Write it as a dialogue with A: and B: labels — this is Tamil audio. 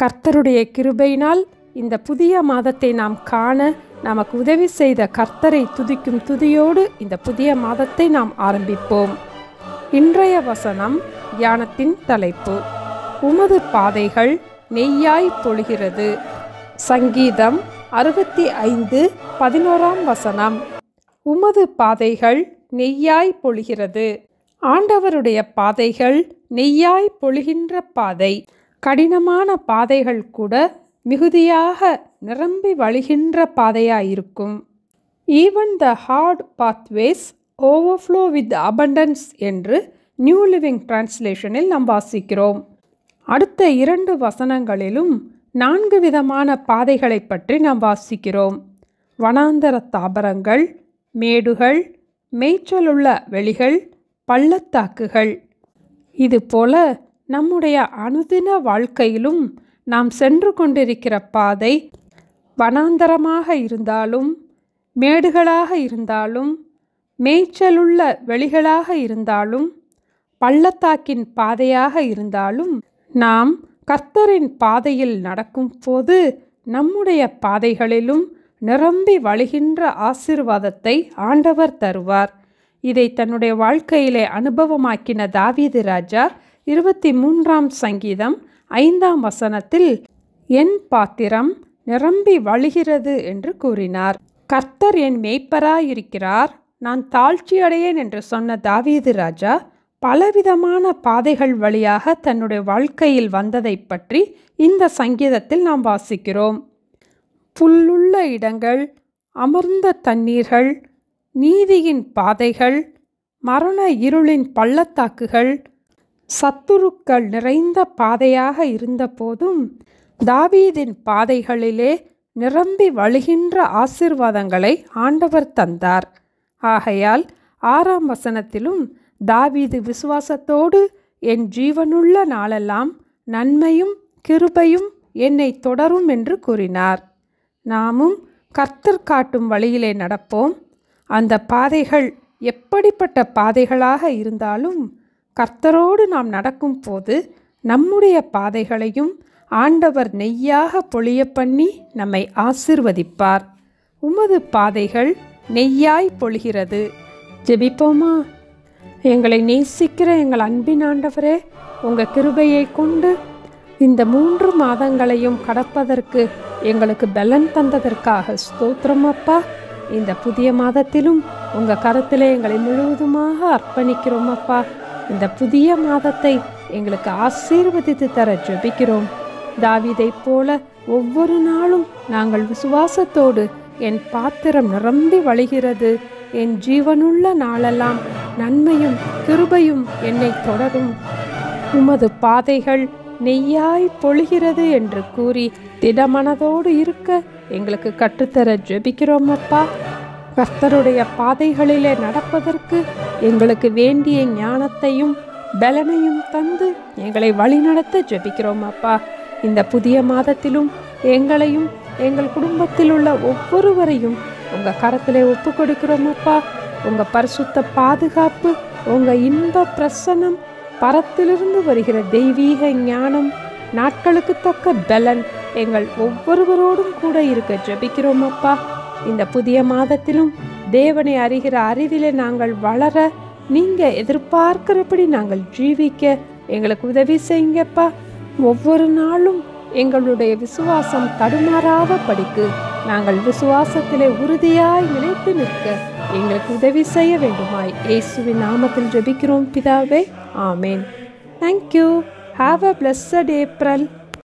A: கர்த்தருடைய கிருபையினால் இந்த புதிய மாதத்தை நாம் காண நமக்கு உதவி செய்த கர்த்தரை துதிக்கும் துதியோடு இந்த புதிய மாதத்தை நாம் ஆரம்பிப்போம். இன்றைய வசனம் தியானத்தின் தலைப்பு, உமது பாதைகள் நெய்யாய் பொழிகிறது. சங்கீதம் 65:11. உமது பாதைகள் நெய்யாய் பொழிகிறது. ஆண்டவருடைய பாதைகள் நெய்யாய் பொழிகின்ற பாதை. கடினமான பாதைகள் கூட மிகுதியாக நிரம்பி வழிகின்ற பாதையாயிருக்கும். Even the hard pathways overflow with abundance என்று நியூ லிவிங் டிரான்ஸ்லேஷனில் நாம் வாசிக்கிறோம். அடுத்த 2 வசனங்களிலும் 4 விதமான பாதைகளை பற்றி நாம் வாசிக்கிறோம். வனாந்தர தாபரங்கள், மேடுகள், மேய்ச்சலுள்ள வெளிகள், பள்ளத்தாக்குகள். இதுபோல நம்முடைய அனுதின வாழ்க்கையிலும் நாம் சென்று கொண்டிருக்கிற பாதை வனாந்தரமாக இருந்தாலும், மேடுகளாக இருந்தாலும், மேய்ச்சலுள்ள வெளிகளாக இருந்தாலும், பள்ளத்தாக்கின் பாதையாக இருந்தாலும், நாம் கர்த்தரின் பாதையில் நடக்கும் போது நம்முடைய பாதைகளிலும் நிரம்பி வழிகின்ற ஆசீர்வாதத்தை ஆண்டவர் தருவார். இதை தன்னுடைய வாழ்க்கையிலே அனுபவமாக்கின தாவீது ராஜா 23ஆம் சங்கீதம் 5ஆம் வசனத்தில் என் பாத்திரம் நிரம்பி வழிகிறது என்று கூறினார். கர்த்தர் என் மேய்ப்பராயிருக்கிறார், நான் தாழ்ச்சியடையேன் என்று சொன்ன தாவீது ராஜா பலவிதமான பாதைகள் வழியாக தன்னுடைய வாழ்க்கையில் வந்ததை பற்றி இந்த சங்கீதத்தில் நாம் வாசிக்கிறோம். புல்லுள்ள இடங்கள், அமர்ந்த தண்ணீர்கள், நீதியின் பாதைகள், மரண இருளின் பள்ளத்தாக்குகள், சத்துருக்கள் நிறைந்த பாதையாக இருந்த போதும் தாவீதின் பாதைகளிலே நிரம்பி வழிகின்ற ஆசீர்வாதங்களை ஆண்டவர் தந்தார். ஆகையால் 6ஆம் வசனத்திலும் தாவீது விசுவாசத்தோடு என் ஜீவனுள்ள நாளெல்லாம் நன்மையும் கிருபையும் என்னை தொடரும் என்று கூறினார். நாமும் கர்த்தர் காட்டும் வழியிலே நடப்போம். அந்த பாதைகள் எப்படிப்பட்ட பாதைகளாக இருந்தாலும் கர்த்தரோடு நாம் நடக்கும் போது நம்முடைய பாதைகளையும் ஆண்டவர் நெய்யாக பொழிய பண்ணி நம்மை ஆசீர்வதிப்பார். உமது பாதைகள் நெய்யாய் பொழிகிறது. ஜெபிப்போமா? எங்களை நேசிக்கிற எங்கள் அன்பின் ஆண்டவரே, உங்கள் கிருபையை கொண்டு இந்த 3 மாதங்களையும் கடப்பதற்கு எங்களுக்கு பலன் தந்ததற்காக ஸ்தோத்திரம் அப்பா. இந்த புதிய மாதத்திலும் உங்கள் கரத்திலே எங்களை முழுவதுமாக அர்ப்பணிக்கிறோம் அப்பா. இந்த புதிய மாதத்தை எங்களுக்கு ஆசீர்வதித்து தர ஜெபிக்கிறோம். தாவீதைப் போல ஒவ்வொரு நாளும் நாங்கள் விசுவாசத்தோடு என் பாத்திரம் நிரம்பி வழிகிறது, என் ஜீவனுள்ள நாளெல்லாம் நன்மையும் கிருபையும் என்னை தொடரும், உமது பாதைகள் நெய்யாய் பொழிகிறது என்று கூறி திடமனதோடு இருக்க எங்களுக்கு கற்றுத்தர ஜெபிக்கிறோம் அப்பா. கர்த்தருடைய பாதைகளிலே நடப்பதற்கு எங்களுக்கு வேண்டிய ஞானத்தையும் பலனையும் தந்து எங்களை வழிநடத்த ஜெபிக்கிறோம் அப்பா. இந்த புதிய மாதத்திலும் எங்களையும் எங்கள் குடும்பத்தில் உள்ள ஒவ்வொருவரையும் உங்கள் கரத்திலே ஒப்பு கொடுக்கிறோம் அப்பா. உங்கள் பரிசுத்த பாதுகாப்பு, உங்கள் இன்ப பிரசன்னம், பரத்திலிருந்து வருகிற தெய்வீக ஞானம், நாட்களுக்கு தக்க பலன் எங்கள் ஒவ்வொருவரோடும் கூட இருக்க ஜெபிக்கிறோம் அப்பா. இந்த புதிய மாதத்திலும் தேவனை அறிகிற அறிவிலே நாங்கள் வளர, நீங்கள் எதிர்பார்க்கிறபடி நாங்கள் ஜீவிக்க எங்களுக்கு உதவி செய்யுங்கப்பா. ஒவ்வொரு நாளும் எங்களுடைய விசுவாசம் தடுமாறாத படிக்கு நாங்கள் விசுவாசத்திலே உறுதியாய் நிலைத்து நிற்க எங்களுக்கு உதவி செய்ய வேண்டுமாய் இயேசுவின் நாமத்தில் ஜெபிக்கிறோம் பிதாவே. ஆமேன். Thank you. Have a blessed April.